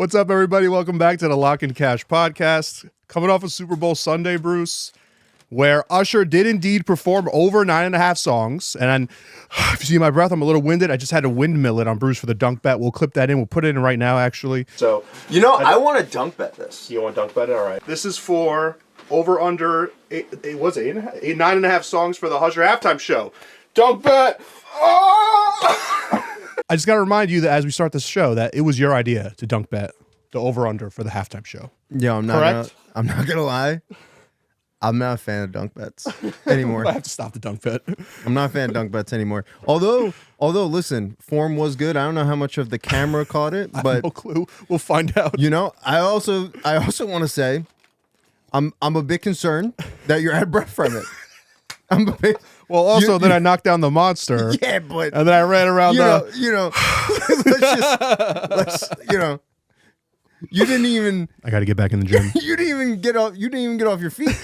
What's up, everybody? Welcome back to the Lock and Cash podcast. Coming off of Super Bowl Sunday, Bruce, where Usher did indeed perform over 9.5 songs. And if you see my breath, I'm a little winded. I just had to windmill it on Bruce for the dunk bet. We'll clip that in. We'll put it in right now, actually. So, I want to dunk bet this. You want to dunk bet it? All right. This is for over under 9.5 songs for the Usher halftime show. Dunk bet. Oh! I just got to remind you that as we start this show, that it was your idea to dunk bet the over-under for the halftime show. Yeah, I'm not gonna lie. I'm not a fan of dunk bets anymore. I have to stop the dunk bet. I'm not a fan of dunk bets anymore. Although, listen, form was good. I don't know how much of the camera caught it, but I have no clue. We'll find out. I also want to say, I'm a bit concerned that you're out of breath from it. I'm a bit. Well, also, then I knocked down the monster. Yeah, but and then I ran around let's you didn't even. I got to get back in the gym. You didn't even get off your feet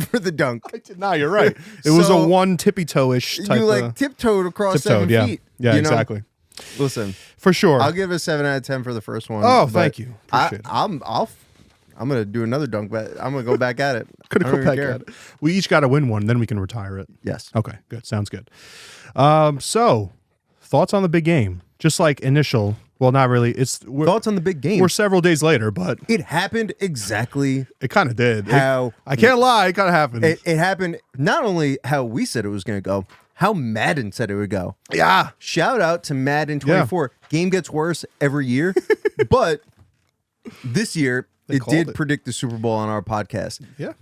for the dunk. I did not. You're right. It was a one tippy toe-ish type. You tiptoed across 7 feet. Yeah, exactly. Listen, for sure. I'll give it a 7 out of 10 for the first one. Oh, thank you. Appreciate it. I'm gonna do another dunk bet. I'm gonna go back at it. Gonna go back at it. We each got to win one, then we can retire it. Yes. Okay. Good. Sounds good. So, thoughts on the big game? Just like initial. Well, not really. Thoughts on the big game. We're several days later, but it happened exactly. It kind of did. I can't lie. It kind of happened. It happened not only how we said it was going to go, how Madden said it would go. Yeah. Shout out to Madden 24. Yeah. Game gets worse every year, but this year it did predict the Super Bowl on our podcast. Yeah.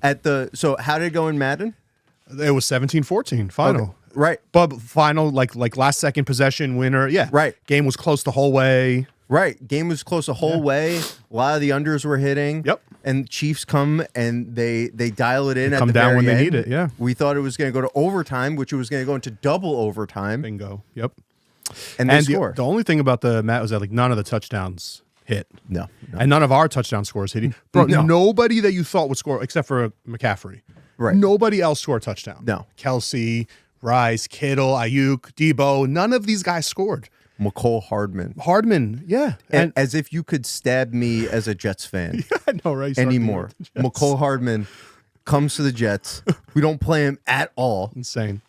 So how did it go in Madden? It was 17-14 final. Okay. Right. But final, like last second possession winner. Yeah. Right. Game was close the whole way. Right. Game was close the whole way. A lot of the unders were hitting. Yep. And Chiefs come and they dial it in at the very end. Come down when they need it, yeah. We thought it was going to go to overtime, which it was going to go into double overtime. Bingo. Yep. And they score. The only thing about the Matt was that none of the touchdowns hit. No. And none of our touchdown scores hit. Bro, nobody that you thought would score except for McCaffrey. Right. Nobody else scored a touchdown. No. Kelsey, Rice, Kittle, Ayuk, Debo, none of these guys scored. McCole Hardman, yeah. And as if you could stab me as a Jets fan. Yeah, I know, right? Anymore. McCole Hardman comes to the Jets. We don't play him at all. Insane.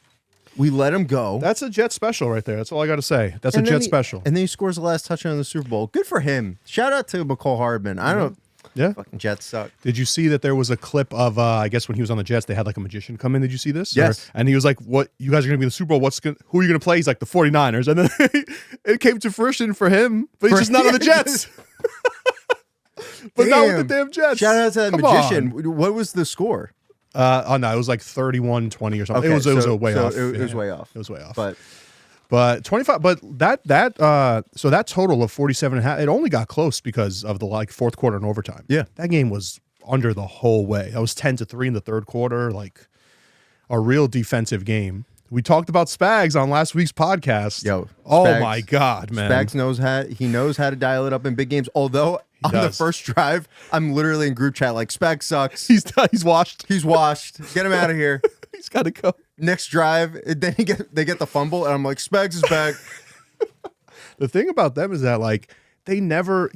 We let him go. That's a Jet special right there. That's all I got to say. That's a Jet special. And then he scores the last touchdown in the Super Bowl. Good for him. Shout out to McCole Hardman. I don't. Yeah. Fucking Jets suck. Did you see that there was a clip of, I guess when he was on the Jets, they had like a magician come in. Did you see this? Yes. And he was like, what, you guys are going to be in the Super Bowl. Who are you going to play? He's like, the 49ers. And then it came to fruition for him, but he's just not on the Jets. But not with the damn Jets. Shout out to that magician. What was the score? Oh, no, it was like 31-20 or something. Okay, it was way off. It was way off. It was way off. But 25, but so that total of 47.5, it only got close because of the fourth quarter and overtime. Yeah. That game was under the whole way. That was 10-3 in the third quarter, like a real defensive game. We talked about Spags on last week's podcast. Yo, oh my God, man. Spags knows how to dial it up in big games. Although the first drive, I'm literally in group chat like Spags sucks. He's washed. He's washed. Get him out of here. He's got to go. Next drive, then they get the fumble, and I'm like, Spags is back. The thing about them is that they never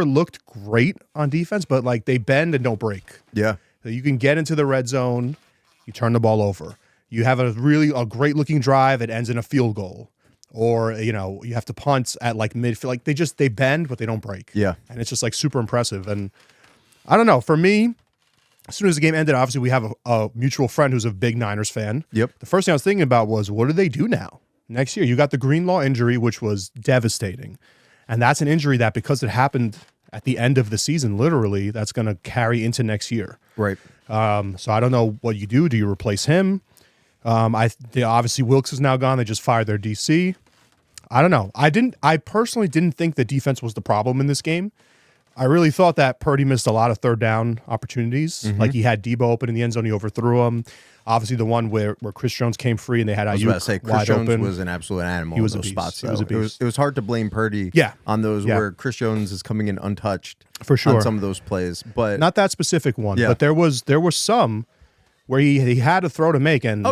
looked great on defense, but they bend and don't break. Yeah. So you can get into the red zone, you turn the ball over. You have a great looking drive, it ends in a field goal. Or, you have to punt at midfield. They bend, but they don't break. Yeah. And it's just super impressive. And I don't know, for me, as soon as the game ended, obviously we have a mutual friend who's a big Niners fan. Yep. The first thing I was thinking about was, what do they do now? Next year, you got the Greenlaw injury, which was devastating. And that's an injury that, because it happened at the end of the season, literally, that's going to carry into next year. Right. So I don't know what you do. Do you replace him? Obviously Wilkes is now gone. They just fired their DC. I don't know. I personally didn't think the defense was the problem in this game. I really thought that Purdy missed a lot of third down opportunities. Mm-hmm. He had Debo open in the end zone. He overthrew him. Obviously, the one where Chris Jones came free and they had Ayuk Chris Jones was an absolute animal. He was in those spots. He was a beast. It was hard to blame Purdy. On those where Chris Jones is coming in untouched. For sure. On some of those plays, but not that specific one. Yeah. But there was some where he had a throw to make, and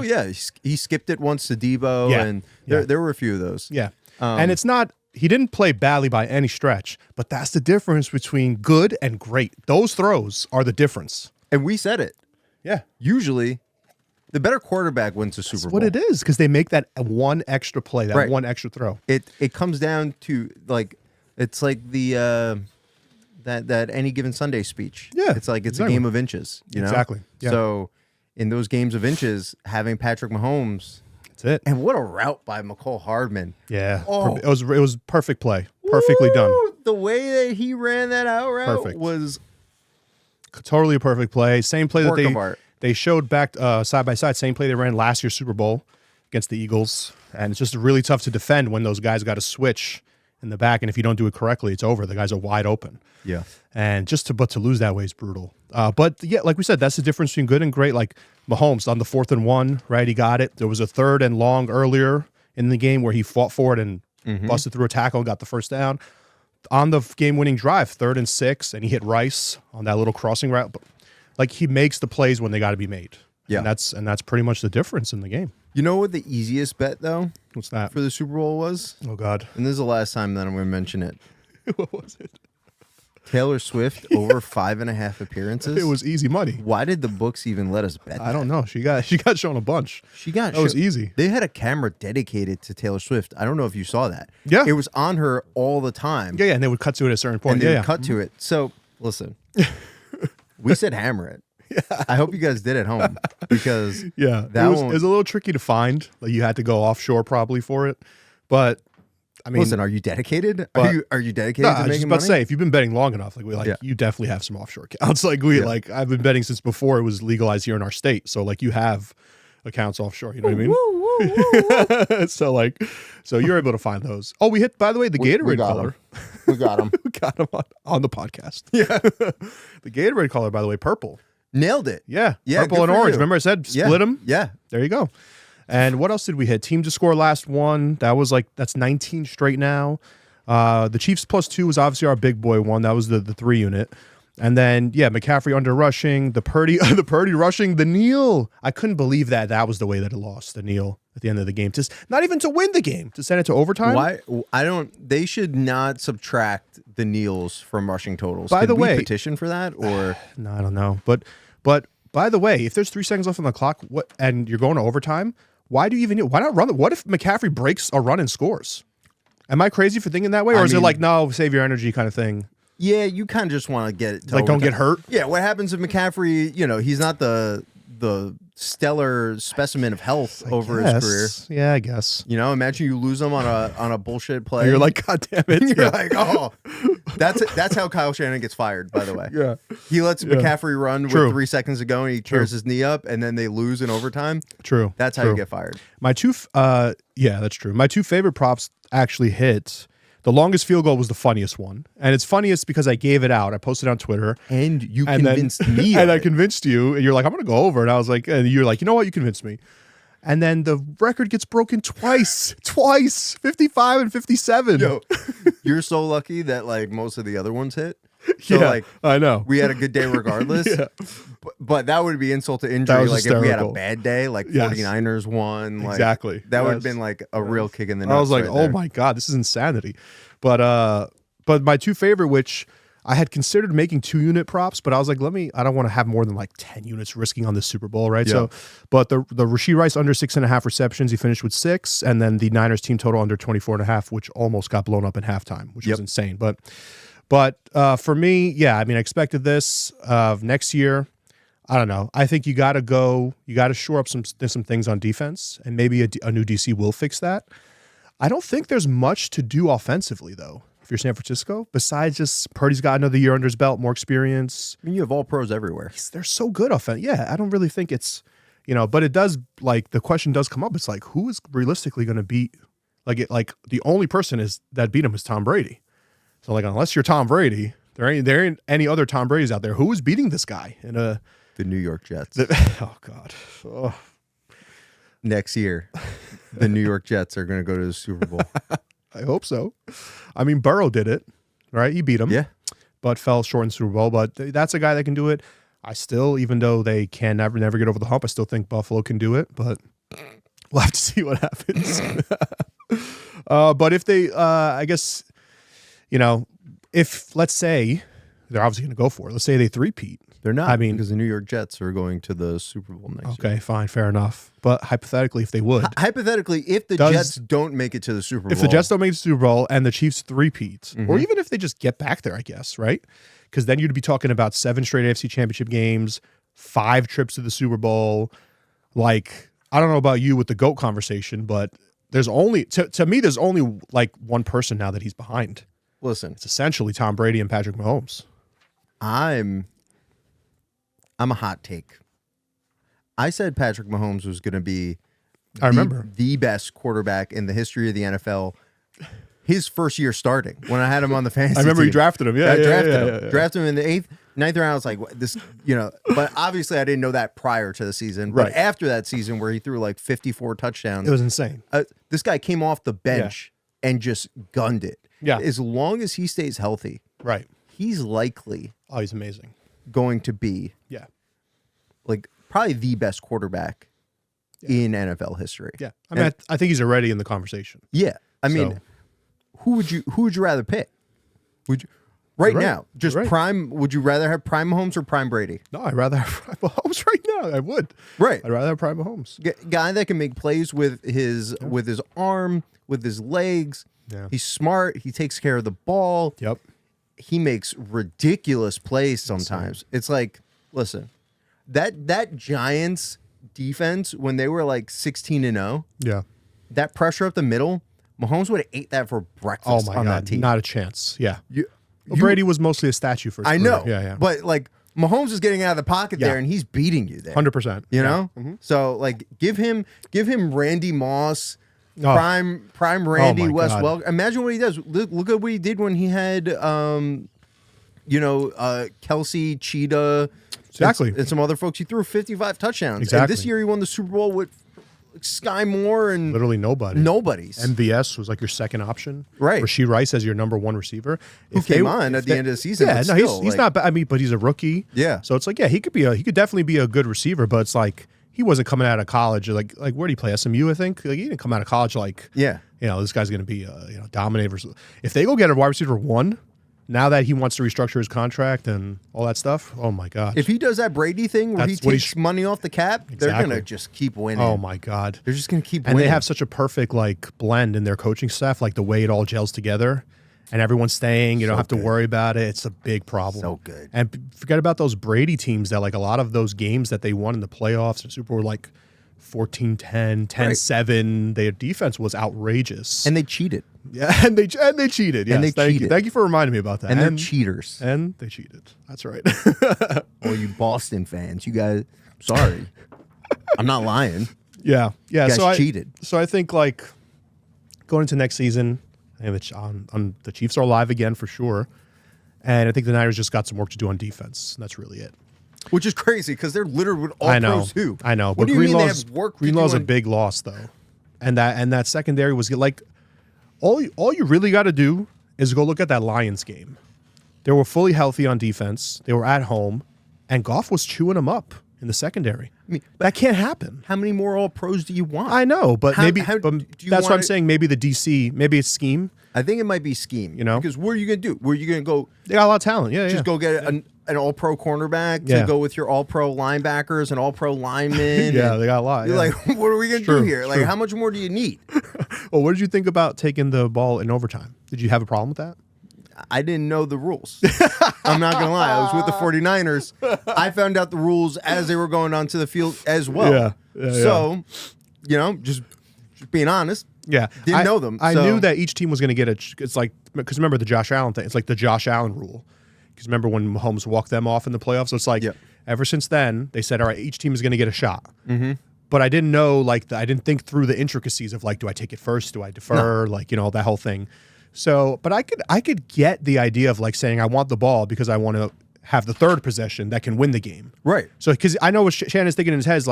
he skipped it once to Debo, and there were a few of those. Yeah. And it's not he didn't play badly by any stretch, but that's the difference between good and great. Those throws are the difference. And we said it. Yeah. Usually, the better quarterback wins the Super Bowl. What it is, because they make that one extra play, that one extra throw. It comes down to it's like the that Any Given Sunday speech. Yeah, it's like it's a game of inches. You know? Exactly. Yeah. So in those games of inches, having Patrick Mahomes, that's it. And what a route by McCole Hardman. Yeah, it was perfect play, perfectly done. The way that he ran that out route was totally a perfect play. Same play work that of art. They showed back side by side. Same play they ran last year's Super Bowl against the Eagles, and it's just really tough to defend when those guys got to switch in the back, and if you don't do it correctly, it's over. The guys are wide open. Yeah, and to lose that way is brutal. But yeah, like we said, that's the difference between good and great. Like Mahomes on the 4th and 1, right? He got it. There was a 3rd and long earlier in the game where he fought for it and busted through a tackle and got the first down. On the game-winning drive, 3rd and 6, and he hit Rice on that little crossing route. Like he makes the plays when they got to be made. Yeah, and that's pretty much the difference in the game. You know what the easiest bet though? What's that for the Super Bowl was? Oh God! And this is the last time that I'm going to mention it. What was it? Taylor Swift over 5.5 appearances. It was easy money. Why did the books even let us bet? I don't know. She got shown a bunch. That was easy. They had a camera dedicated to Taylor Swift. I don't know if you saw that. Yeah, it was on her all the time. Yeah, and they would cut to it at a certain point. And they would cut to it. So listen, we said hammer it. Yeah. I hope you guys did at home because it was a little tricky to find. Like you had to go offshore probably for it, but. I mean, listen, are you dedicated? Are you dedicated to making money? I was just about to say, if you've been betting long enough, you definitely have some offshore accounts. I've been betting since before it was legalized here in our state. So you have accounts offshore. You know what I mean? So you're able to find those. Oh, we hit, by the way, the Gatorade color. We got him. We got him on the podcast. Yeah. The Gatorade color, by the way, purple. Nailed it. Yeah. Purple and orange. Remember I said split them? Yeah. There you go. And what else did we hit? Team to score last one. That's 19 straight now. The Chiefs +2 was obviously our big boy one. That was the 3 unit. And then, McCaffrey under rushing, the Purdy rushing, the kneel. I couldn't believe that was the way that it lost, the kneel at the end of the game. Just not even to win the game, to send it to overtime. Why? They should not subtract the kneels from rushing totals. By the way, petition for that or? No, I don't know. But by the way, if there's 3 seconds left on the clock and you're going to overtime, why not run it? What if McCaffrey breaks a run and scores? Am I crazy for thinking that way? Or is it no, save your energy kind of thing? Yeah, you kind of just want to get it to don't get hurt? Yeah, what happens if McCaffrey, he's not the stellar specimen of health over his career. Yeah, I guess. Imagine you lose him on a bullshit play. And you're like, God damn it. You're like, oh. That's how Kyle Shanahan gets fired, by the way. Yeah. He lets McCaffrey run with 3 seconds to go and he tears his knee up and then they lose in overtime. True. That's how you get fired. That's true. My 2 favorite props actually hit. The longest field goal was the funniest one. And it's funniest because I gave it out. I posted it on Twitter. And you convinced me. And I convinced you. And you're like, I'm going to go over. And I was like, and you're like, you know what? You convinced me. And then the record gets broken twice, 55 and 57. Yo, you're so lucky that most of the other ones hit. So I know. We had a good day regardless. But that would be insult to injury. If we had a bad day, 49ers won. Exactly. That would have been a real kick in the nuts. I was like, oh my God, this is insanity. But my 2 favorite, which I had considered making 2 unit props, but I was like, I don't want to have more than 10 units risking on the Super Bowl, right? Yeah. So, but the Rashee Rice under 6.5 receptions, he finished with 6, and then the Niners team total under 24.5, which almost got blown up in halftime, which was insane. But for me, I expected this next year. I don't know. I think you got to shore up some things on defense, and maybe a new DC will fix that. I don't think there's much to do offensively, though, if you're San Francisco, besides just Purdy's got another year under his belt, more experience. You have all pros everywhere. They're so good offensively. Yeah, I don't really think it's, but it does, the question does come up. It's who is realistically going to beat, the only person that beat him is Tom Brady. So, unless you're Tom Brady, there ain't any other Tom Bradys out there. Who is beating this guy in the New York Jets? Oh, God. Oh. Next year, the New York Jets are going to go to the Super Bowl. I hope so. Burrow did it, right? He beat him. Yeah. But fell short in Super Bowl. But that's a guy that can do it. I still, even though they can never get over the hump, I still think Buffalo can do it. But we'll have to see what happens. But if they, I guess, if let's say they're obviously going to go for it. Let's say they three-peat. They're not. I mean, because the New York Jets are going to the Super Bowl next year. Okay, fine, fair enough. But hypothetically, if they would, hypothetically, if the Jets don't make it to the Super Bowl, if the Jets don't make the Super Bowl and the Chiefs three-peat, or even if they just get back there, I guess, right? Because then you'd be talking about 7 straight AFC Championship games, 5 trips to the Super Bowl. Like, I don't know about you with the GOAT conversation, but there's only to me, there's only like one person now that he's behind. Listen, it's essentially Tom Brady and Patrick Mahomes. I'm a hot take. I said Patrick Mahomes was going to be the best quarterback in the history of the NFL. His first year starting when I had him on the fantasy I remember team. you drafted him. Yeah, I drafted him. Drafted him in the 9th round. I was like, this, but obviously I didn't know that prior to the season. But after that season where he threw like 54 touchdowns, it was insane. This guy came off the bench and just gunned it. Yeah. As long as he stays healthy, right, he's likely he's amazing. Going to be like probably the best quarterback in NFL history. Yeah. I mean, I think he's already in the conversation. Yeah. I mean, who would you rather pick? Would you now just prime? Would you rather have prime Mahomes or prime Brady? No, I'd rather have prime Mahomes right now. I would. Right. I'd rather have prime Mahomes. Guy that can make plays with his arm, with his legs. Yeah. He's smart. He takes care of the ball. Yep. He makes ridiculous plays sometimes. It's like, listen, that Giants defense when they were like 16-0. Yeah. That pressure up the middle, Mahomes would have ate that for breakfast on that team. Not a chance. Yeah. Brady was mostly a statue for his I career. know. Yeah. But like Mahomes is getting out of the pocket there and he's beating you there. 100%. You know? Mm-hmm. So like give him Randy Moss, prime Randy West. Well, imagine what he does. Look at what he did when he had Kelsey, Cheetah, and some other folks. He threw 55 touchdowns. Exactly. And this year he won the Super Bowl with Sky Moore and literally nobody's. MVS was like your second option, right? Rashid Rice as your number 1 receiver. Who came on at the end of the season? Yeah, no, he's not bad. I mean, but he's a rookie. Yeah, so it's like, he could definitely be a good receiver, but it's like he wasn't coming out of college like where did he play? SMU, I think. Like, he didn't come out of college like this guy's going to be dominate versus. If they go get a wide receiver 1. Now that he wants to restructure his contract and all that stuff, oh my God! If he does that Brady thing where he takes money off the cap, they're gonna just keep winning. Oh my God! They're just gonna keep winning. And they have such a perfect blend in their coaching staff, like the way it all gels together, and everyone's staying. You don't have to worry about it. It's a big problem. So good. And forget about those Brady teams that a lot of those games that they won in the playoffs and Super Bowl 14-10, 10-7. Their defense was outrageous, and they cheated. Yeah, and they cheated. Yes, thank you for reminding me about that. And they're cheaters. And they cheated. That's right. Well, you Boston fans, you guys. Sorry, I'm not lying. Yeah. You guys cheated. So I think going into next season, I think the Chiefs are alive again for sure, and I think the Niners just got some work to do on defense. That's really it. Which is crazy because they're literally with all pros too. I know. What do you mean they have work? Greenlaw's a big loss though, and that secondary was like. All you really got to do is go look at that Lions game. They were fully healthy on defense. They were at home, and Goff was chewing them up in the secondary. I mean, that can't happen. How many more All-Pros do you want? I know, but that's what I'm saying. Maybe the DC, maybe it's scheme. I think it might be scheme. Because what are you going to do? Where are you going to go? They got a lot of talent. Yeah, Just go get an All-Pro cornerback to go with your All-Pro linebackers and All-Pro linemen. Yeah, they got a lot. You're like, what are we going to do here? Like, how much more do you need? Well, what did you think about taking the ball in overtime? Did you have a problem with that? I didn't know the rules. I'm not going to lie. I was with the 49ers. I found out the rules as they were going onto the field as well. So, just being honest. Yeah. Didn't know them. I knew that each team was going to get it's like, because remember the Josh Allen thing. It's like the Josh Allen rule. Because remember when Mahomes walked them off in the playoffs? So it's like, ever since then, they said, all right, each team is going to get a shot. Mm-hmm. But I didn't know, I didn't think through the intricacies of, do I take it first? Do I defer? No. That whole thing. So, but I could get the idea of, saying I want the ball because I want to have the third possession that can win the game. Right. So, because I know what Shannon's thinking in his head is,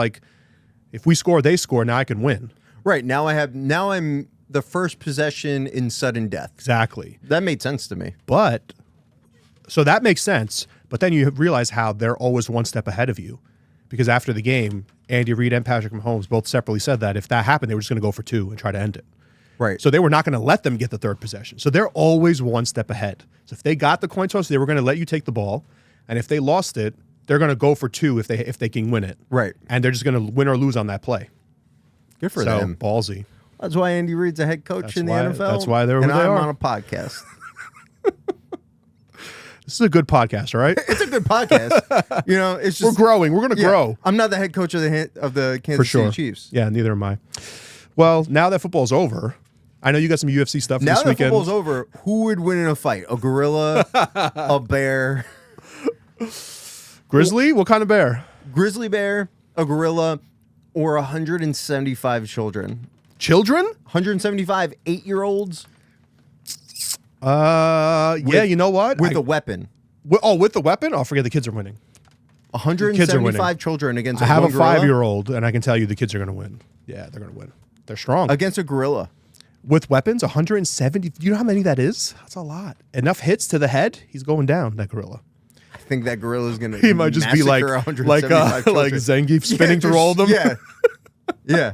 if we score, they score, now I can win. Right. Now I'm the first possession in sudden death. Exactly. That made sense to me. But, so that makes sense. But then you realize how they're always one step ahead of you. Because after the game, Andy Reid and Patrick Mahomes both separately said that if that happened, they were just going to go for 2 and try to end it. Right. So they were not going to let them get the third possession. So they're always one step ahead. So if they got the coin toss, they were going to let you take the ball. And if they lost it, they're going to go for 2 if they can win it. Right. And they're just going to win or lose on that play. Good for them. Ballsy. That's why Andy Reid's a head coach in the NFL. That's why they're and where they I'm are. on a podcast. This is a good podcast, all right? It's a good podcast. You know, it's just we're growing. We're going to grow. I'm not the head coach of the Kansas City Chiefs. Yeah, neither am I. Well, now that football's over, I know you got some UFC stuff Now this that weekend. football's over, who would win in a fight? A gorilla, a bear, Grizzly? What kind of bear? grizzly bear, a gorilla, or 175 children? Children? 175 8-year-olds Yeah, you know what? with a weapon. With the weapon? Oh, forget the kids are winning. 175 children against I have a gorilla 5-year-old, and I can tell you the kids are going to win. Yeah, they're going to win. They're strong. against a gorilla. With weapons, 170. You know how many that is? That's a lot. Enough hits to the head, he's going down, that gorilla. I think that gorilla is going to He might just be like Zangief spinning through all of them. Yeah. Yeah.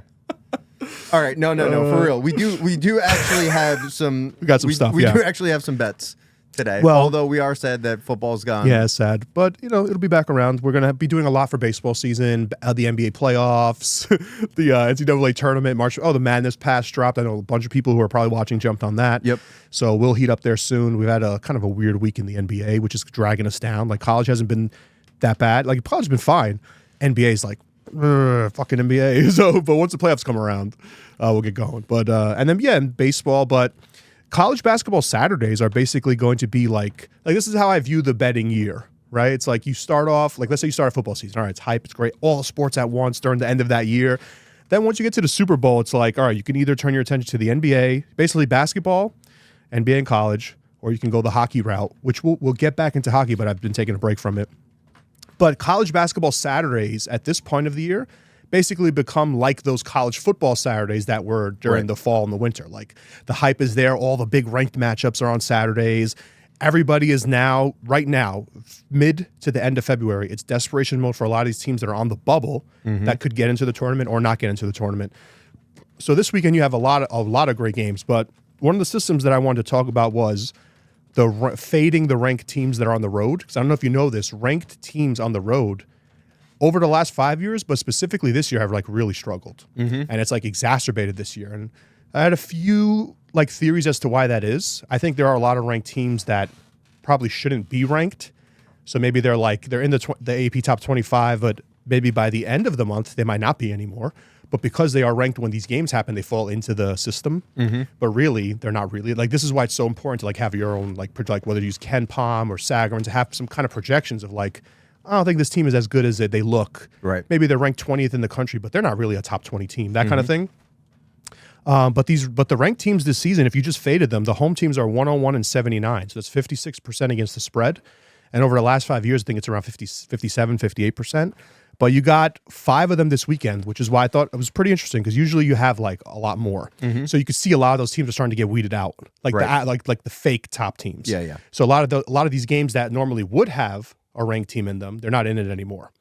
All right. No, for real. We do actually have some. We got some stuff. We yeah. do actually have some bets today. Well- although we are sad that football's gone. Yeah, it's sad, but it'll be back around. We're gonna be doing a lot for baseball season, the NBA playoffs, the NCAA tournament. the Madness Pass dropped. I know a bunch of people who are probably watching jumped on that. Yep. So we'll heat up there soon. We've had a kind of a weird week in the NBA, which is dragging us down. Like college hasn't been that bad. Like college has been fine. NBA is like fucking NBA. So, but once the playoffs come around, we'll get going. But and then in baseball, but. College basketball Saturdays are basically going to be like this is how I view the betting year, right? It's like you start off, like let's say you start a football season. All right, it's hype, it's great. All sports at once during the end of that year. Then once you get to the Super Bowl, it's like, all right, you can either turn your attention to the NBA, basically basketball, NBA and college, or you can go the hockey route, which we'll get back into hockey, but I've been taking a break from it. But college basketball Saturdays at this point of the year basically become like those college football Saturdays that were during the fall and the winter. Like the hype is there. All the big ranked matchups are on Saturdays. Everybody is now, right now, mid to the end of February, it's desperation mode for a lot of these teams that are on the bubble that could get into the tournament or not get into the tournament. So this weekend you have a lot of great games, but one of the systems that I wanted to talk about was fading the ranked teams that are on the road. Because I don't know if you know this, ranked teams on the road over the last 5 years, but specifically this year, have like really struggled, and it's like exacerbated this year. And I had a few like theories as to why that is. I think there are a lot of ranked teams that probably shouldn't be ranked. So maybe they're in the AP top 25, but maybe by the end of the month they might not be anymore. But because they are ranked when these games happen, they fall into the system. But really, they're not really. Like this is why it's so important to like have your own like whether you use Ken Palm or Sagarin to have some kind of projections of like. I don't think this team is as good as they look. Right. Maybe they're ranked 20th in the country, but they're not really a top 20 team, that kind of thing. But the ranked teams this season, if you just faded them, the home teams are 101 and 79. So that's 56% against the spread. And over the last 5 years, I think it's around 57, 58%. But you got 5 of them this weekend, which is why I thought it was pretty interesting because usually you have like a lot more. So you could see a lot of those teams are starting to get weeded out, like the fake top teams. Yeah. So a lot of these games that normally would have a ranked team in them, they're not in it anymore.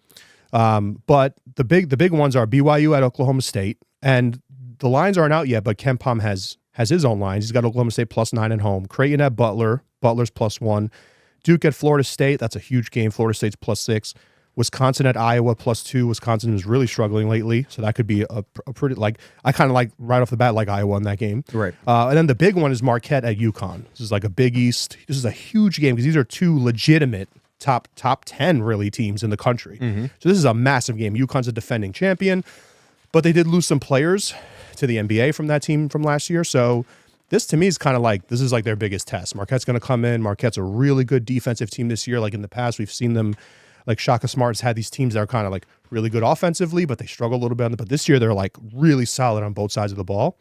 But the big ones are BYU at Oklahoma State, and the lines aren't out yet. But Ken Palm has his own lines. He's got Oklahoma State +9 at home. Creighton at Butler's +1. Duke at Florida State. That's a huge game. Florida State's +6. Wisconsin at Iowa +2. Wisconsin is really struggling lately, so that could be a pretty I kind of like right off the bat like Iowa in that game. Right. And then the big one is Marquette at UConn. This is like a Big East. This is a huge game because these are two legitimate top 10 really teams in the country. So this is a massive game. UConn's a defending champion, but they did lose some players to the NBA from that team from last year. So this to me is kind of like this is like their biggest test. Marquette's going to come in. Marquette's a really good defensive team this year. Like in the past, we've seen them. Like Shaka Smart's had these teams that are kind of like really good offensively, but they struggle a little bit on it. But this year they're like really solid on both sides of the ball.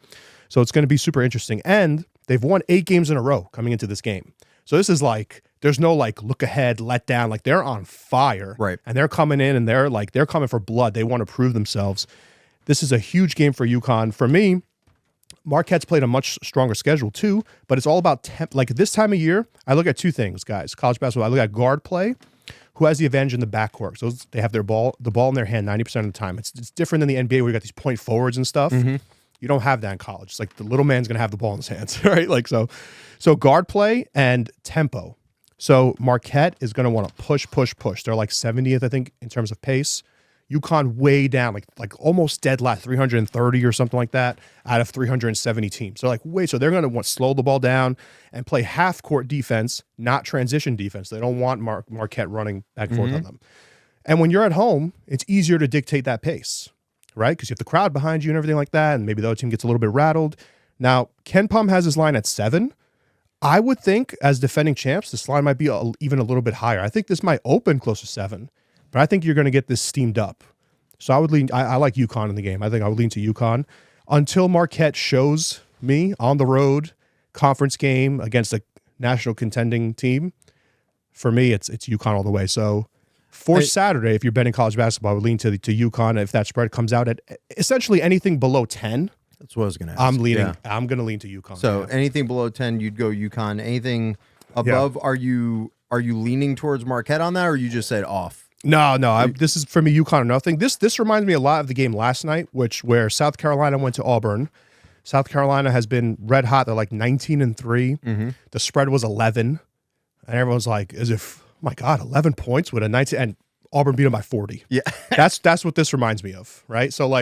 So it's going to be super interesting. And they've won 8 games in a row coming into this game. So this is like, there's no like look ahead, let down. Like they're on fire. Right. And they're coming in and they're coming for blood. They want to prove themselves. This is a huge game for UConn. For me, Marquette's played a much stronger schedule too, but it's all about like this time of year, I look at 2 things, guys. College basketball, I look at guard play. Who has the advantage in the backcourt? So they have the ball in their hand 90% of the time. It's different than the NBA where you got these point forwards and stuff. You don't have that in college. It's like the little man's going to have the ball in his hands, right? Like so guard play and tempo. So Marquette is going to want to push. They're like 70th, I think, in terms of pace. UConn way down, like almost dead last, 330 or something like that out of 370 teams. So so they're going to want to slow the ball down and play half court defense, not transition defense. They don't want Marquette running back and forth on them. And when you're at home, it's easier to dictate that pace, right? Because you have the crowd behind you and everything like that, and maybe the other team gets a little bit rattled. Now, Ken Pom has his line at 7. I would think as defending champs, this line might be even a little bit higher. I think this might open close to 7. But I think you're going to get this steamed up. So I would lean, I like UConn in the game. I think I would lean to UConn until Marquette shows me on the road conference game against a national contending team. For me, it's UConn all the way. So for Saturday, if you're betting college basketball, I would lean to UConn. If that spread comes out at essentially anything below 10. That's what I was going to ask. I'm going to lean to UConn. So anything below 10, you'd go UConn. Anything above, are you leaning towards Marquette on that, or you just said off? No. This is for me, UConn or nothing. This reminds me a lot of the game last night, where South Carolina went to Auburn. South Carolina has been red hot. They're like 19-3. Mm-hmm. The spread was 11, and everyone's like, as if, oh my God, 11 points with a 19, and Auburn beat them by 40. Yeah, that's what this reminds me of, right? So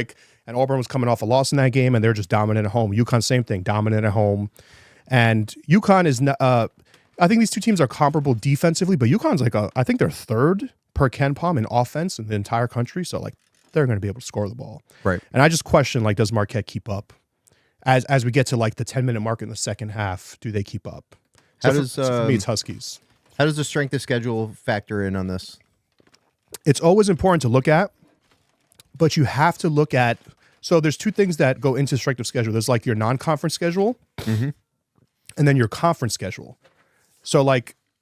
and Auburn was coming off a loss in that game, and they're just dominant at home. UConn, same thing, dominant at home, and UConn is. I think these two teams are comparable defensively, but UConn's I think they're third per Ken Pom in offense in the entire country. So they're going to be able to score the ball. Right. And I just question, does Marquette keep up? As we get to the 10-minute mark in the second half, do they keep up? So for me, it's Huskies. How does the strength of schedule factor in on this? It's always important to look at, but you have to look at, so there's two things that go into strength of schedule. There's your non-conference schedule, and then your conference schedule. So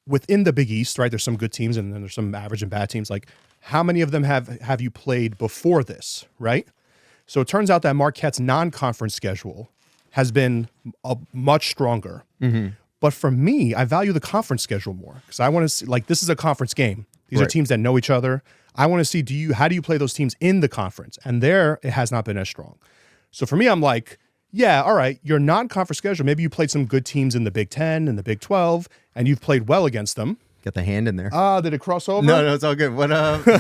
within the Big East, right, there's some good teams and then there's some average and bad teams. How many of them have you played before this, right? So it turns out that Marquette's non-conference schedule has been much stronger. Mm-hmm. But for me, I value the conference schedule more because I want to see, this is a conference game. These are teams that know each other. I want to see, how do you play those teams in the conference? And there, it has not been as strong. So for me, I'm yeah, all right, your non-conference schedule, maybe you played some good teams in the Big 10 and the Big 12, and you've played well against them. Get the hand in there. Did it cross over? No, it's all good. What Maybe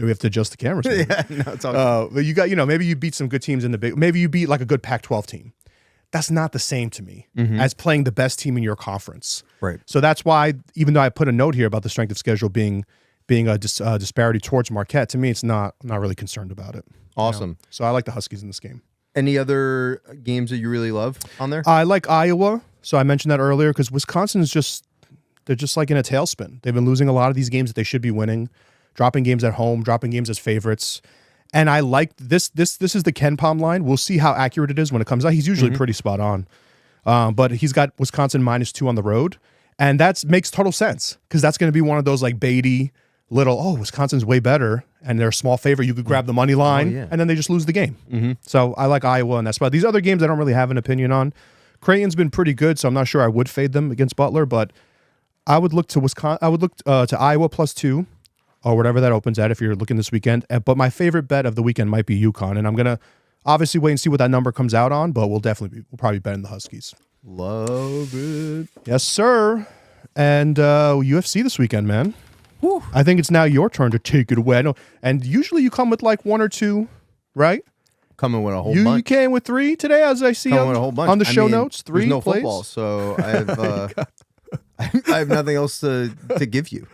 we have to adjust the cameras. Yeah, no, it's all good. But you got, maybe you beat some good teams in the Big, maybe you beat a good Pac-12 team. That's not the same to me as playing the best team in your conference. Right. So that's why, even though I put a note here about the strength of schedule being a disparity towards Marquette, to me, I'm not really concerned about it. Awesome. So I like the Huskies in this game. Any other games that you really love on there? I like Iowa. So I mentioned that earlier because Wisconsin is they're just in a tailspin. They've been losing a lot of these games that they should be winning, dropping games at home, dropping games as favorites. And I like this. This is the Ken Pom line. We'll see how accurate it is when it comes out. He's usually pretty spot on. But he's got Wisconsin -2 on the road. And that makes total sense because that's going to be one of those baity little, Wisconsin's way better and they're a small favorite. You could grab the money line and then they just lose the game. Mm-hmm. So I like Iowa in that spot. These other games I don't really have an opinion on. Creighton's been pretty good, so I'm not sure I would fade them against Butler, but I would look to Wisconsin. I would look to Iowa +2 or whatever that opens at if you're looking this weekend. But my favorite bet of the weekend might be UConn, and I'm gonna obviously wait and see what that number comes out on. But we'll probably bet in the Huskies. Love it. Yes, sir. And UFC this weekend, man. Whew. I think it's now your turn to take it away. And usually you come with 1 or 2, right? Coming with a whole bunch. You came with 3 today, as I see with a whole bunch. on the show notes. 3 there's no plays. Football, so I have nothing else to give you.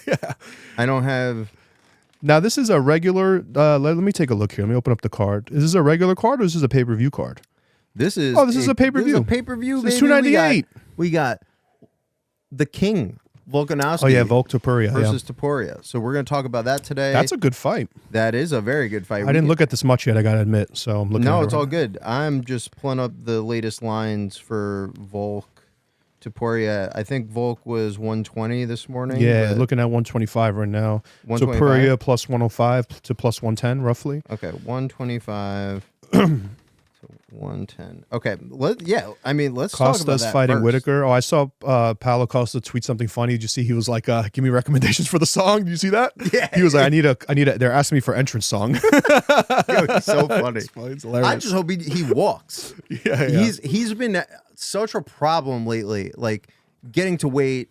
Yeah. I don't have. Now this is a regular. Let me take a look here. Let me open up the card. Is this a regular card or is this a pay-per-view card? This is. This is a pay-per-view. This is a pay-per-view. This is $2.98. We got the King. Volkanovski. Oh yeah, Volk Topuria versus Topuria. So we're going to talk about that today. That's a good fight. That is a very good fight. I didn't look at this much yet, I got to admit. So I'm looking. No, it's all good. I'm just pulling up the latest lines for Volk Topuria. I think Volk was 120 this morning. Yeah, looking at 125 right now. Topuria +105 to +110 roughly. Okay, 125. So 110. Okay. Let's talk about Costa's that fighting first. Whitaker. Oh, I saw Paulo Costa tweet something funny. Did you see? He was like, "Give me recommendations for the song." Did you see that? Yeah. He was like, "I need a." They're asking me for entrance song. Yo, he's so funny. It's hilarious. I just hope he walks. Yeah. He's been such a problem lately. Like getting to weight,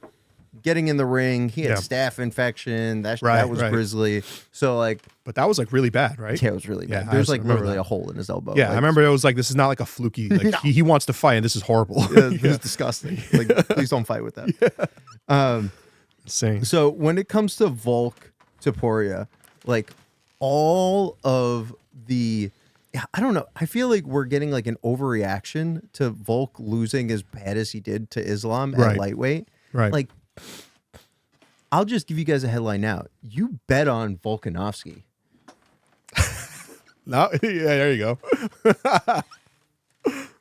getting in the ring. He had a staph infection. That was grisly. So like, but that was like really bad, right? yeah, it was really bad. Yeah, There's like literally a hole in his elbow. Yeah, like, I remember it was like, this is not like a fluky. Like No. he wants to fight, and this is horrible. This is disgusting. Like, please don't fight with that. Insane. So when it comes to Volk Topuria, like all of the, I don't know. I feel like we're getting like an overreaction to Volk losing as bad as he did to Islam at lightweight. Right. Like, I'll just give you guys a headline now. You bet on Volkanovski. No, yeah, there you go.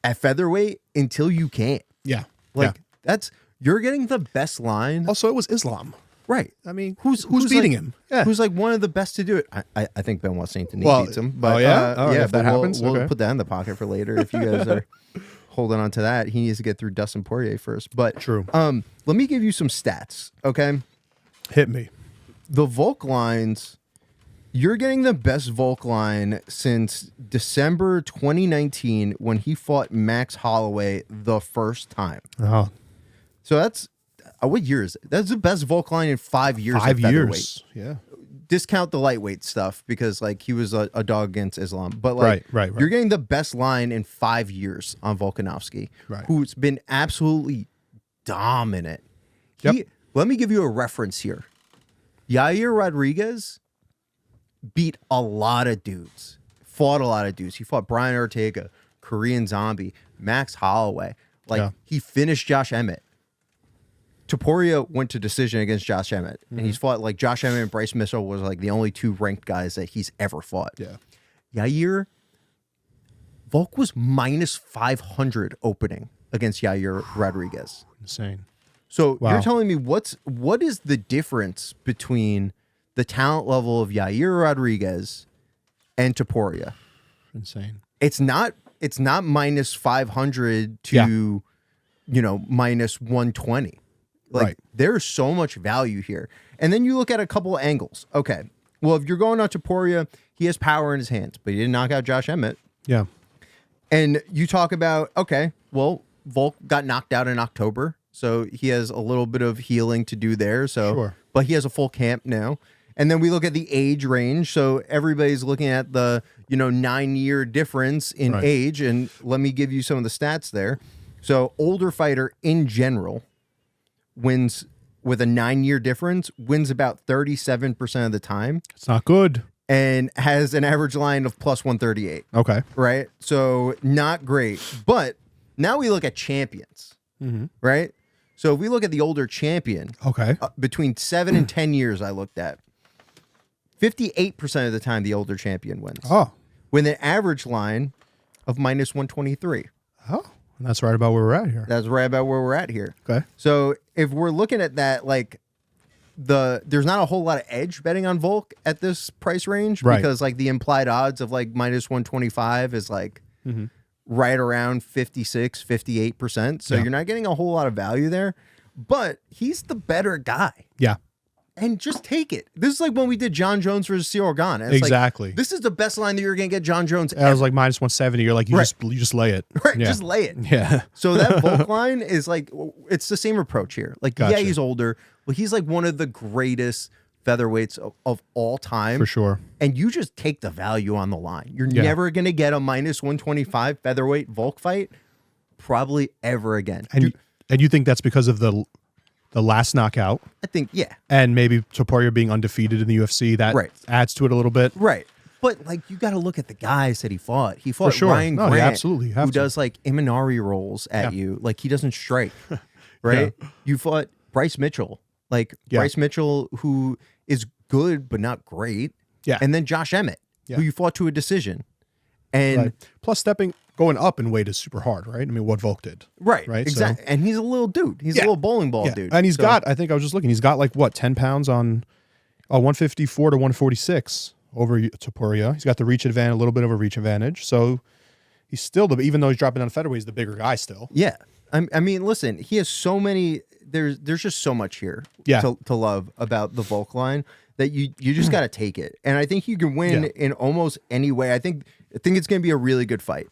At featherweight until you can't. Yeah. Like you're getting the best line. Also, it was Islam. Right. I mean, who's beating like, him? Yeah. Who's like one of the best to do it? I think Benoit Saint Denis beats him. But if that happens, we'll put that in the pocket for later. If you guys are holding on to that, he needs to get through Dustin Poirier first. But true. Let me give you some stats. Okay. Hit me. The Volk lines. You're getting the best Volk line since December 2019 when he fought Max Holloway the first time. Oh, So that's what year is it? That's the best Volk line in 5 years. 5 at featherweight. years. Yeah. Discount the lightweight stuff because like he was a dog against Islam, but like Right. you're getting the best line in 5 years on Volkanovski, who's been absolutely dominant. Yep. Let me give you a reference here. Yair Rodriguez beat a lot of dudes, fought a lot of dudes. He fought Brian Ortega, Korean Zombie, Max Holloway. He finished Josh Emmett. Topuria went to decision against Josh Emmett, and he's fought like Josh Emmett and Bryce Mitchell was like the only two ranked guys that he's ever fought. Yeah. Yair, Volk was minus 500 opening against Yair Rodriguez. Insane. So you're telling me what is the difference between the talent level of Yair Rodriguez and Topuria? Insane. It's not minus 500 to minus 120. Like there's so much value here. And then you look at a couple of angles. Okay. Well, if you're going on Topuria, he has power in his hands, but he didn't knock out Josh Emmett. Yeah. And you talk about, okay, well, Volk got knocked out in October, so he has a little bit of healing to do there. So, but he has a full camp now. And then we look at the age range. So everybody's looking at the 9-year difference in age. And let me give you some of the stats there. So older fighter in general wins with a 9-year difference, wins about 37% of the time. It's not good. And has an average line of plus 138. Okay. Right? So not great. But now we look at champions. Right? So if we look at the older champion, between 7 and 10 years I looked at, 58% of the time the older champion wins. Oh. With an average line of minus 123. Oh. And that's right about where we're at here. That's right about where we're at here. Okay. So if we're looking at that, like there's not a whole lot of edge betting on Volk at this price range because like the implied odds of like minus 125 is like right around 56, 58%. So you're not getting a whole lot of value there, but he's the better guy. Yeah. And just take it. This is like when we did John Jones versus Cyril Gane. Exactly. Like, this is the best line that you're going to get John Jones ever. I was like minus 170. You're like, you just lay it. Right. Yeah. Just lay it. Yeah. So that Volk line is like, it's the same approach here. Like, yeah, he's older, but he's like one of the greatest featherweights of all time. For sure. And you just take the value on the line. You're never going to get a minus 125 featherweight Volk fight probably ever again. And you think that's because of the last knockout? I think, yeah. And maybe Topuria being undefeated in the UFC, that adds to it a little bit. Right. But like you got to look at the guys that he fought. He fought Ryan No, Grant, absolutely who does like Imanari rolls at you. Like he doesn't strike. Right? You fought Bryce Mitchell. Like Bryce Mitchell, who is good but not great. Yeah. And then Josh Emmett, who you fought to a decision. And plus going up in weight is super hard, right? I mean, what Volk did. Right. Right. Exactly. And he's a little dude. He's a little bowling ball dude. And he's got, I think I was just looking, he's got like what, 10 pounds on 154 to 146 over Topuria. He's got the reach advantage, a little bit of a reach advantage. So He's still even though he's dropping down to featherweight, he's the bigger guy still. Yeah. I mean, listen, he has so many. There's just so much here to love about the Volk line that you just got to take it. And I think you can win in almost any way. I think it's going to be a really good fight.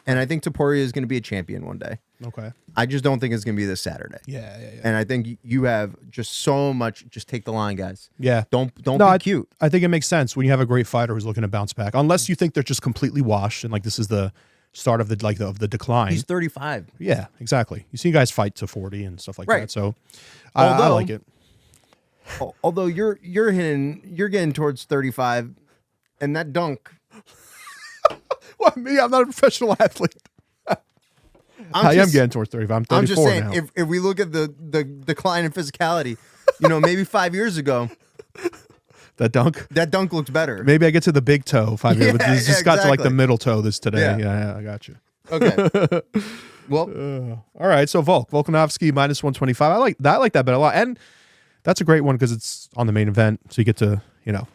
And I think Topuria is going to be a champion one day. Okay. I just don't think it's going to be this Saturday. Yeah. And I think you have just so much. Just take the line, guys. Yeah. Don't be cute. I think it makes sense when you have a great fighter who's looking to bounce back. Unless you think they're just completely washed and like this is the start of the decline. He's 35. Yeah, exactly. You see guys fight to 40 and stuff like that. So I like it. Although you're getting towards 35, and that dunk. Well, me, I'm not a professional athlete. I am getting towards 35. I'm 34 I'm just saying, now. if we look at the decline in physicality, maybe 5 years ago, that dunk looks better. Maybe I get to the big toe 5 years, but this just got to like the middle toe today. Yeah, I got you. Okay. Well, all right. So Volkanovski minus 125. I like that bet a lot, and that's a great one because it's on the main event, so you get to.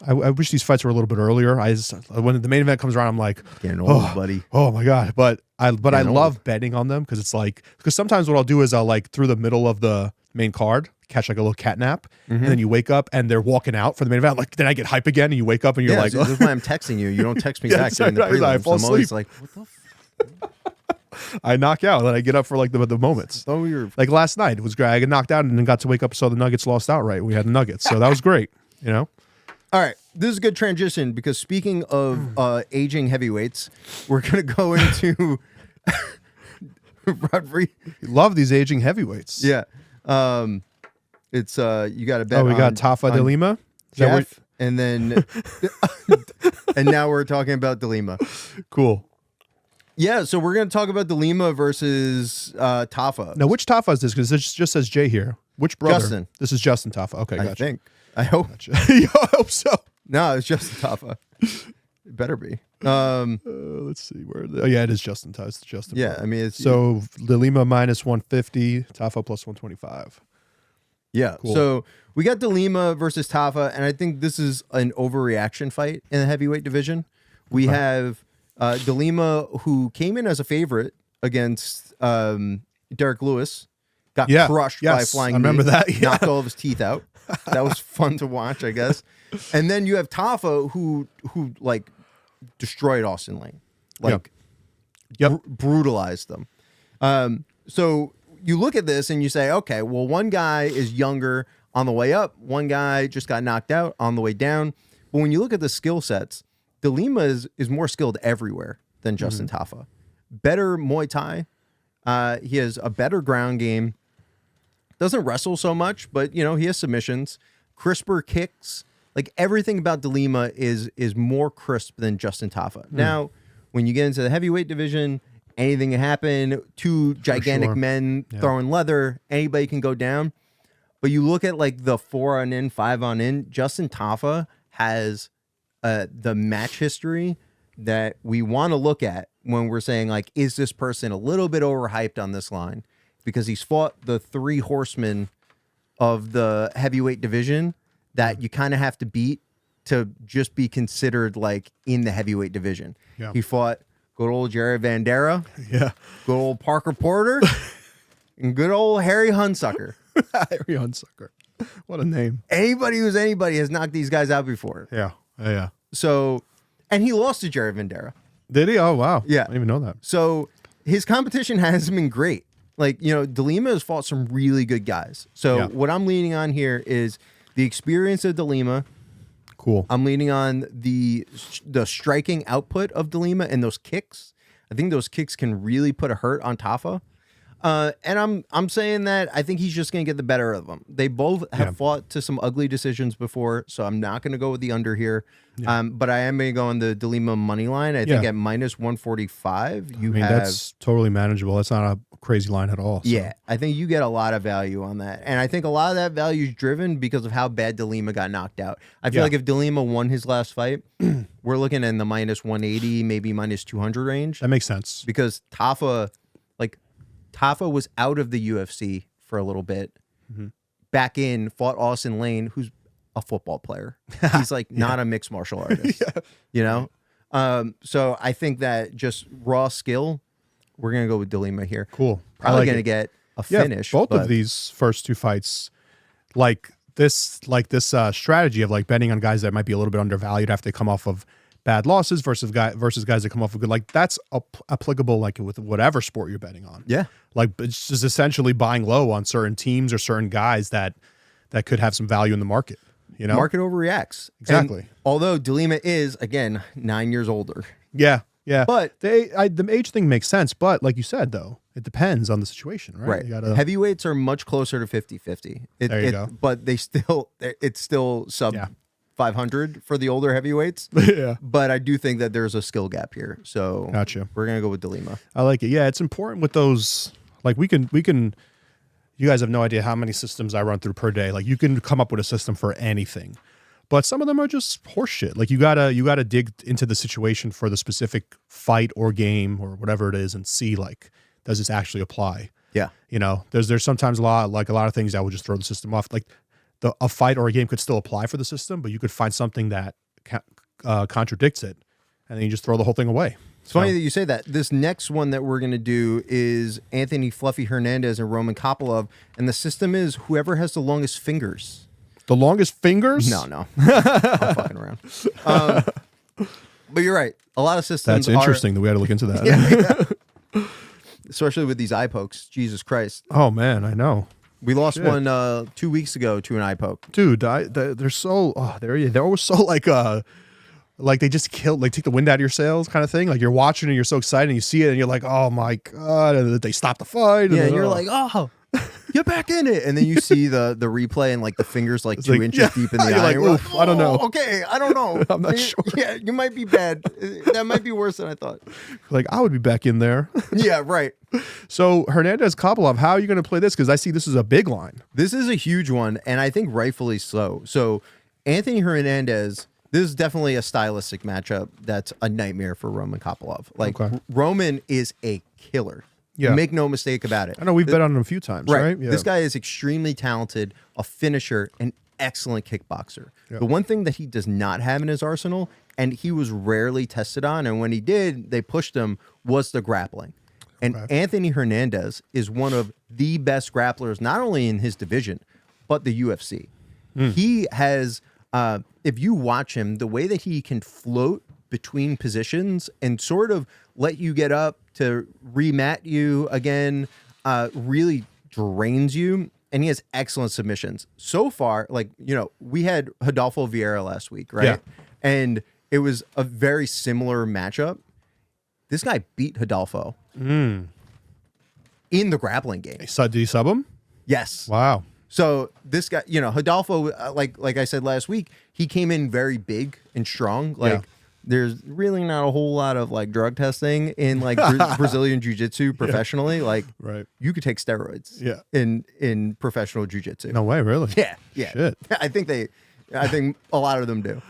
I wish these fights were a little bit earlier. When the main event comes around, I'm like, getting old, buddy. Oh my god! But I love betting on them because it's like sometimes what I'll do is I'll like through the middle of the main card catch like a little cat nap, and then you wake up and they're walking out for the main event. Like then I get hype again, and you wake up and you're like, this is why I'm texting you. You don't text me back during the prelims. I fall I'm always asleep. like, what the. I knock out and then I get up for like the moments. Oh, you're like last night. It was great. I got knocked out and then got to wake up. So the Nuggets lost outright. We had the Nuggets, so that was great. All right, this is a good transition because speaking of aging heavyweights, we're gonna go into Rodri. Love these aging heavyweights. Yeah, it's you got to bet. Oh, we got Tafa de Lima, Jeff, and then and now we're talking about de Lima. Cool. Yeah, so we're gonna talk about de Lima versus Tafa. Now, which Tafa is this? Because it just says Jay here. Which brother? Justin. This is Justin Tafa. Okay, gotcha. I hope. Gotcha. I hope so. No, it's Justin Tafa. It better be. Let's see where. It is Justin Tafa. It's Justin. Yeah, brother. I mean, it's so de Lima minus 150, Tafa plus 125. Yeah. Cool. So we got de Lima versus Tafa, and I think this is an overreaction fight in the heavyweight division. We have de Lima, who came in as a favorite against Derek Lewis, got crushed by flying. I remember that. Yeah. Knocked all of his teeth out. That was fun to watch, I guess. And then you have Tafa, who like destroyed Austin Lane, like brutalized them. So you look at this and you say, okay, well, one guy is younger on the way up, one guy just got knocked out on the way down. But when you look at the skill sets, de Lima is more skilled everywhere than Justin Tafa. Better Muay Thai. He has a better ground game. Doesn't wrestle so much, but he has submissions, crisper kicks. Like everything about de Lima is more crisp than Justin Tafa. Now, when you get into the heavyweight division, anything can happen. Two gigantic men throwing leather, anybody can go down. But you look at like the 4 on in, 5 on in. Justin Tafa has the match history that we want to look at when we're saying like, is this person a little bit overhyped on this line? Because he's fought the 3 horsemen of the heavyweight division that you kind of have to beat to just be considered like in the heavyweight division. Yeah. He fought good old Jared Vandera, good old Parker Porter, and good old Harry Hunsucker. Harry Hunsucker. What a name. Anybody who's anybody has knocked these guys out before. Yeah. So, and he lost to Jared Vandera. Did he? Oh, wow. Yeah. I didn't even know that. So his competition hasn't been great. Like, de Lima has fought some really good guys. So what I'm leaning on here is the experience of de Lima. Cool. I'm leaning on the striking output of de Lima and those kicks. I think those kicks can really put a hurt on Tafa. And I'm saying that I think he's just going to get the better of them. They both have fought to some ugly decisions before, so I'm not going to go with the under here. Yeah. But I am going to go on the de Lima money line. I think at minus 145, that's totally manageable. That's not a crazy line at all. So. Yeah, I think you get a lot of value on that. And I think a lot of that value is driven because of how bad de Lima got knocked out. I feel like if de Lima won his last fight, we're looking in the minus 180, maybe minus 200 range. That makes sense. Because Tafa was out of the UFC for a little bit, back in, fought Austin Lane, who's a football player. He's like not a mixed martial artist, So I think that just raw skill, we're going to go with DeLima here. Cool. Probably going to get a finish. Both of these first two fights, like this strategy of like betting on guys that might be a little bit undervalued after they come off of bad losses versus guys that come off of good, like that's applicable like with whatever sport you're betting on. Yeah. Like it's just essentially buying low on certain teams or certain guys that could have some value in the market. You know, market overreacts. Exactly. And although DeLima is again 9 years older. Yeah. Yeah. But the age thing makes sense. But like you said, though, it depends on the situation, right? Right. You gotta, heavyweights are much closer to 50-50. There you go. But it's still sub 500 for the older heavyweights. Yeah. But I do think that there's a skill gap here. So Gotcha. We're going to go with DeLima. I like it. Yeah. It's important with those. Like we can, you guys have no idea how many systems I run through per day. Like you can come up with a system for anything. But some of them are just horseshit. Like you gotta dig into the situation for the specific fight or game or whatever it is and see like, does this actually apply? Yeah. You know, there's sometimes a lot of things that will just throw the system off. Like a fight or a game could still apply for the system, but you could find something that contradicts it, and then you just throw the whole thing away. It's funny that you say that. This next one that we're going to do is Anthony Fluffy Hernandez and Roman Kopylov, and the system is whoever has the longest fingers. The longest fingers? No. I'm fucking around. But you're right. A lot of systems That's interesting that we had to look into that. Yeah. Especially with these eye pokes. Jesus Christ. Oh, man, I know. We lost one 2 weeks ago to an eye poke. Dude, they're so... Oh, they're always so like they just kill, like take the wind out of your sails kind of thing. Like you're watching and you're so excited and you see it and you're like, oh my God. And they stop the fight. Yeah, and you're like, oh, get back in it. And then you see the replay and like the fingers like 2 inches deep in the eye. Like, oof, I don't know. Okay, I don't know. I'm not sure. Yeah, you might be bad. That might be worse than I thought. Like I would be back in there. Yeah, right. So Hernandez Kopylov, how are you going to play this? Because I see this is a big line. This is a huge one, and I think rightfully so. So Anthony Hernandez, this is definitely a stylistic matchup that's a nightmare for Roman Kopylov. Like Roman is a killer. Yeah. Make no mistake about it. I know we've bet on him a few times, right? Yeah. This guy is extremely talented, a finisher, an excellent kickboxer. Yep. The one thing that he does not have in his arsenal, and he was rarely tested on, and when he did, they pushed him, was the grappling. And Anthony Hernandez is one of the best grapplers, not only in his division, but the UFC. He has, if you watch him, the way that he can float between positions and sort of let you get up to remat you again, really drains you. And he has excellent submissions. So far, like, you know, we had Rodolfo Vieira last week, right? Yeah. And it was a very similar matchup. This guy beat Rodolfo in the grappling game. Did he sub him? Yes. Wow. So this guy, you know, Rodolfo, like I said last week, he came in very big and strong. Like there's really not a whole lot of like drug testing in like Brazilian jiu-jitsu professionally. Like you could take steroids in professional jiu-jitsu. No way, really? Yeah. Shit. I think a lot of them do.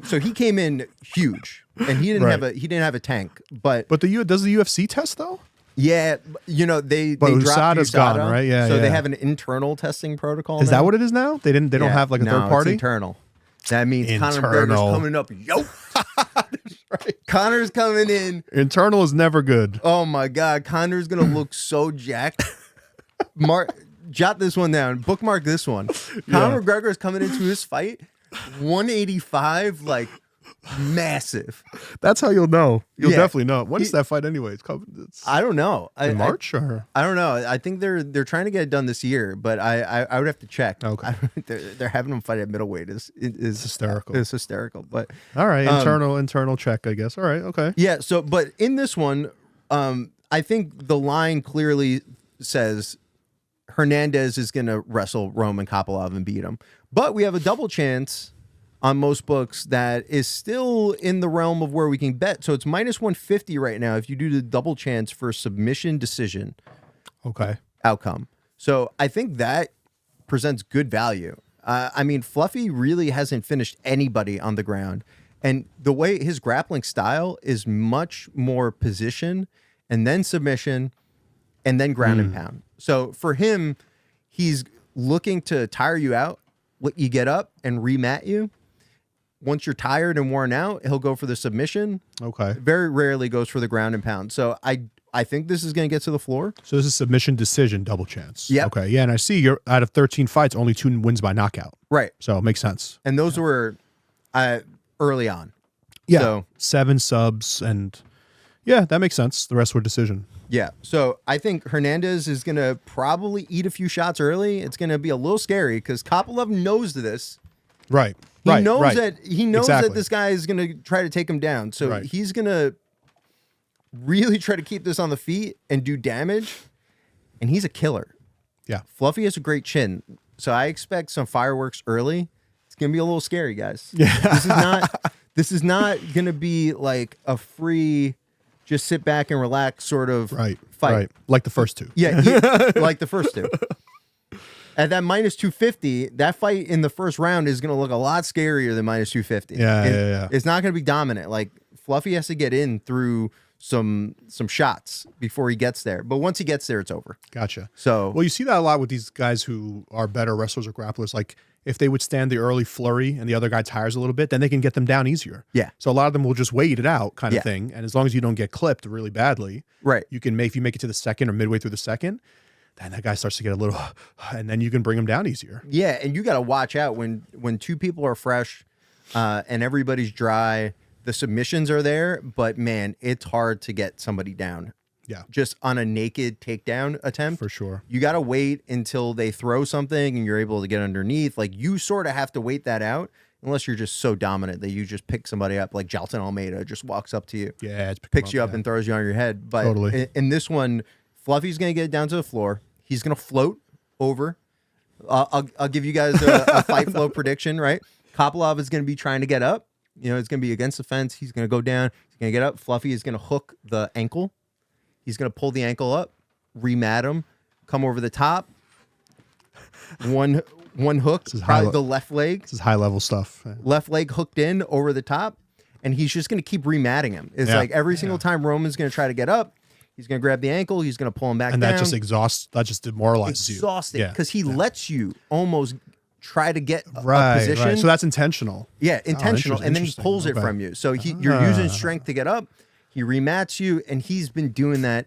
So he came in huge, and he didn't have a tank. But does the UFC test though? Yeah, you know they dropped USADA's gone, right? Yeah, so they have an internal testing protocol. Is that what it is now? They don't have like a third party. It's internal. That means Conor McGregor's coming up. Yo, that's right. Conor's coming in. Internal is never good. Oh my God, Conor's gonna look so jacked. Jot this one down. Bookmark this one. Conor McGregor's coming into his fight 185, like massive. That's how you'll know. You'll definitely know. When is that fight anyway? It's I don't know. In March or I don't know. I think they're trying to get it done this year, but I would have to check. Okay. They're having them fight at middleweight is hysterical. It's hysterical. But all right, internal check, I guess. All right, okay. Yeah. So, but in this one, I think the line clearly says Hernandez is going to wrestle Roman Kopylov and beat him, but we have a double chance on most books that is still in the realm of where we can bet. So it's minus 150 right now if you do the double chance for submission decision outcome. So I think that presents good value. I mean, Fluffy really hasn't finished anybody on the ground. And the way his grappling style is much more position and then submission and then ground and pound. So for him, he's looking to tire you out, let you get up and remat you. once you're tired and worn out, he'll go for the submission. Okay. Very rarely goes for the ground and pound. So I think this is going to get to the floor. So this is submission decision double chance. Yeah. Okay. Yeah, and I see you're out of 13 fights, only 2 wins by knockout. Right. So it makes sense. And those were early on. Yeah. So, 7 subs, and yeah, that makes sense. The rest were decision. yeah. So I think Hernandez is going to probably eat a few shots early. It's going to be a little scary because Kopylov knows this. Right. He knows that Exactly. that this guy is going to try to take him down. So he's going to really try to keep this on the feet and do damage. And he's a killer. Yeah. Fluffy has a great chin. So I expect some fireworks early. It's going to be a little scary, guys. Yeah. This is not going to be like a free, just sit back and relax sort of fight. Right. Like the first 2. Yeah, like the first 2. At that minus 250, that fight in the first round is going to look a lot scarier than minus 250. Yeah. It's not going to be dominant. Like Fluffy has to get in through some shots before he gets there. But once he gets there, it's over. Gotcha. So, well, you see that a lot with these guys who are better wrestlers or grapplers. Like if they would stand the early flurry and the other guy tires a little bit, then they can get them down easier. Yeah. So a lot of them will just wait it out kind of thing. And as long as you don't get clipped really badly, right. You can if you make it to the second or midway through the second, then that guy starts to get a little, and then you can bring him down easier. Yeah, and you got to watch out when 2 people are fresh and everybody's dry. The submissions are there, but man, it's hard to get somebody down. Yeah. Just on a naked takedown attempt. For sure. You got to wait until they throw something and you're able to get underneath. Like you sort of have to wait that out unless you're just so dominant that you just pick somebody up like Jalton Almeida just walks up to you. Yeah. Picks you up and throws you on your head. But totally. in this one, Fluffy's going to get it down to the floor. He's going to float over. I'll give you guys a fight flow prediction, right? Kopylov is going to be trying to get up. You know, it's going to be against the fence. He's going to go down. He's going to get up. Fluffy is going to hook the ankle. He's going to pull the ankle up, remat him, come over the top. One hook, probably the left leg. This is high level stuff. Left leg hooked in over the top, and he's just going to keep rematting him. It's like every single time Roman's going to try to get up, he's going to grab the ankle. He's going to pull him back and down. that just exhausts. That just demoralizes you. Exhausting because he lets you almost try to get a position. Right. So that's intentional. Yeah, intentional, and then he pulls it from you. So you're using strength to get up. He remats you, and he's been doing that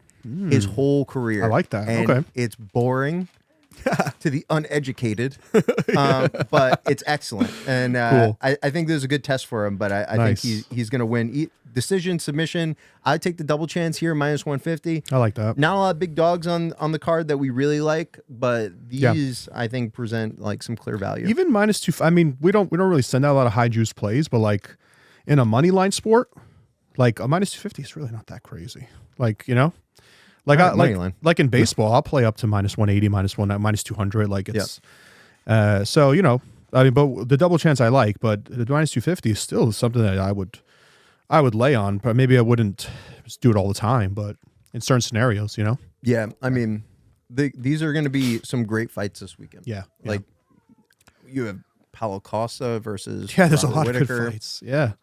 his whole career. I like that. And it's boring to the uneducated, but it's excellent. And cool. I think there's a good test for him, but I think he's going to win. Decision, submission. I'd take the double chance here, minus 150. I like that. Not a lot of big dogs on the card that we really like, but these I think present like some clear value. Even minus 2. I mean, we don't really send out a lot of high juice plays, but like in a money line sport, like a minus 250 is really not that crazy. Like, you know, like like in baseball, I'll play up to minus 180, minus 200. Like it's so, you know, I mean, but the double chance I like, but the minus 250 is still something that I would lay on, but maybe I wouldn't just do it all the time, but in certain scenarios, you know? Yeah. I mean, these are going to be some great fights this weekend. Yeah. Like you have Paulo Costa versus there's Robert a lot Whittaker. of good fights. Yeah.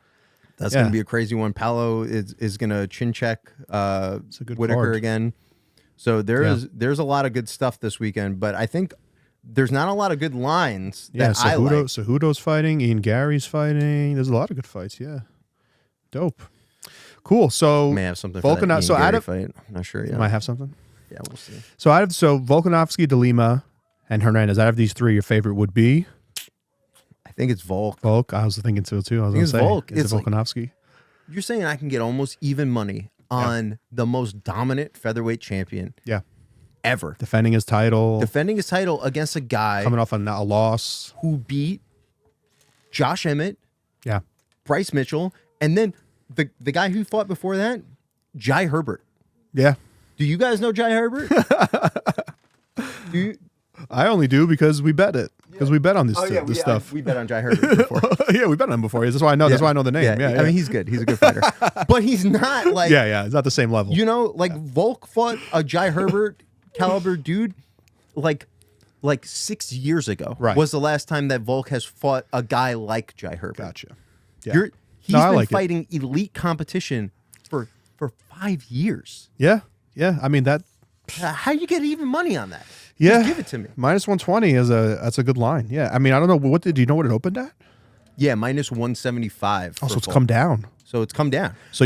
That's going to be a crazy one. Paulo is going to chin check it's a good Whittaker card. again. So there's a lot of good stuff this weekend, but I think there's not a lot of good lines that I like. Cejudo's fighting, Ian Gary's fighting. There's a lot of good fights, yeah. Dope. Cool. So may have something for that Ian Gary fight. I'm not sure yet. Might have something. Yeah, we'll see. So Volkanovski, De Lima, and Hernandez. Out of these 3, your favorite would be? I think it's Volk. Volk. I was thinking so too. I was going to say Volk. It's Volkanovski. You're saying I can get almost even money on the most dominant featherweight champion. Yeah. Ever. Defending his title against a guy coming off a loss who beat Josh Emmett. Yeah. Bryce Mitchell, and then the guy who fought before that, Jai Herbert. Yeah. Do you guys know Jai Herbert? I only do because we bet it. Because we bet on this stuff. We bet on Jai Herbert before. Yeah, we bet on him before. That's why I know. That's why I know the name. Yeah. I mean, he's good. He's a good fighter, but he's not like. Yeah. It's not the same level. You know, like Volk fought a Jai Herbert caliber dude, like 6 years ago. Right. Was the last time that Volk has fought a guy like Jai Herbert. Gotcha. Yeah. He's been fighting elite competition for 5 years. Yeah. I mean that. How you get even money on that? Yeah, just give it to me. Minus 120 that's a good line. Yeah, I mean I don't know do you know what it opened at? Yeah, minus 175. Oh, so it's come down. So it's come down. So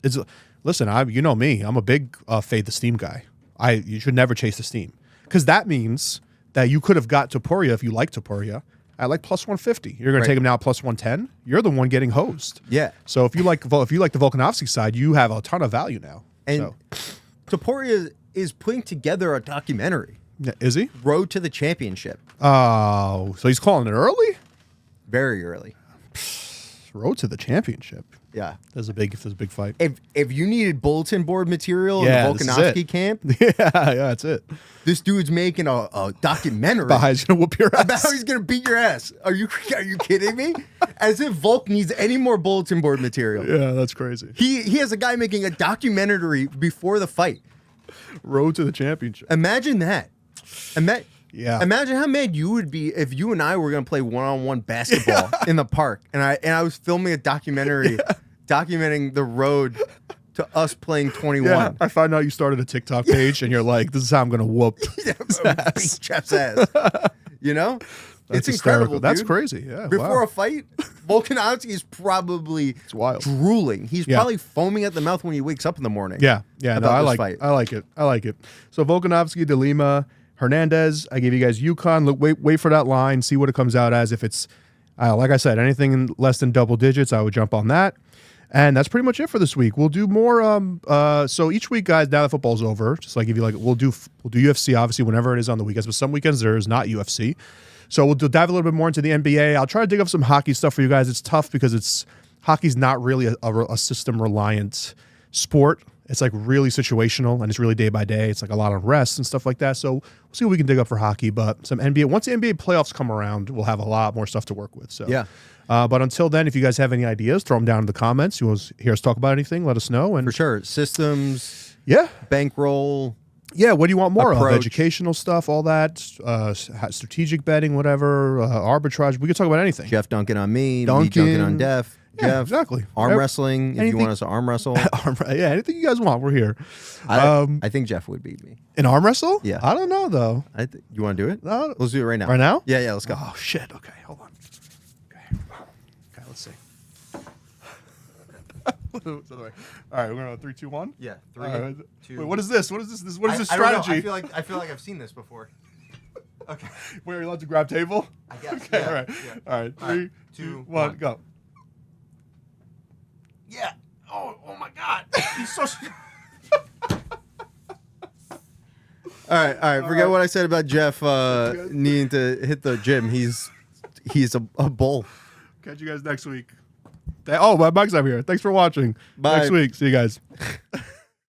it's listen. You know me. I'm a big fade the steam guy. You should never chase the steam because that means that you could have got Topuria if you like Topuria at like plus 150. You're going to take him now plus 110. You're the one getting hosed. Yeah. So if you like the Volkanovski side, you have a ton of value now. And Topuria is putting together a documentary. Yeah, is he? Road to the Championship. Oh, so he's calling it early? Very early. Road to the Championship. Yeah. There's a big fight. If you needed bulletin board material in Yeah, the Volkanovski camp, yeah, that's it. this dude's making a documentary About how he's gonna whoop your ass. about how he's gonna beat your ass. Are you kidding me? As if Volk needs any more bulletin board material. Yeah, that's crazy. He has a guy making a documentary before the fight. Road to the Championship. Imagine that. Yeah. Imagine how mad you would be if you and I were gonna play one-on-one basketball in the park, and I was filming a documentary documenting the road to us playing 21. Yeah, I find out you started a TikTok page and you're like, this is how I'm gonna whoop Beat Jeff's ass. You know? That's it's hysterical. incredible. That's dude. crazy. Yeah. Before a fight, Volkanovski is probably drooling. He's probably foaming at the mouth when he wakes up in the morning. Yeah. Yeah. No, I like it. So Volkanovski, De Lima, Hernandez. I gave you guys UConn. Look, wait for that line. See what it comes out as. If it's like I said, anything in less than double digits, I would jump on that. And that's pretty much it for this week. We'll do more. So each week, guys, now that football's over, just like if you like, we'll do UFC obviously whenever it is on the weekends. But some weekends there is not UFC. So we'll dive a little bit more into the NBA. I'll try to dig up some hockey stuff for you guys. It's tough because hockey's not really a system reliant sport. It's like really situational and it's really day by day. It's like a lot of rest and stuff like that. So we'll see what we can dig up for hockey. But some NBA. Once the NBA playoffs come around, we'll have a lot more stuff to work with. So yeah. But until then, if you guys have any ideas, throw them down in the comments. You want to hear us talk about anything, let us know. And for sure. Systems. Yeah. Bankroll. Yeah. What do you want more approach. of? Educational stuff, all that, strategic betting, whatever, arbitrage. We could talk about anything. Jeff dunking on me dunking on Jeff. Yeah, Jeff, exactly. Arm wrestling. If you want us to arm wrestle. Yeah, anything you guys want, we're here. I think Jeff would beat me. An arm wrestle? Yeah. I don't know, though. You want to do it? No. Let's do it right now. Right now? Yeah, let's go. Oh, shit. Okay, hold on. Okay, let's see. All right, we're going to 3, 2, 1? Yeah, 3, 2. Wait, what is this? What is this? What is this I don't know. strategy? I feel like I've seen this before. Okay. Wait, are you allowed to grab table? I guess. Okay, Yeah, all right. yeah. All right, 3, 2, 1, go. Yeah. Oh my God. He's so. All right. Forget what I said about Jeff needing to hit the gym. He's a bull. Catch you guys next week. Oh, my mug's up here. Thanks for watching. Bye. Next week. See you guys.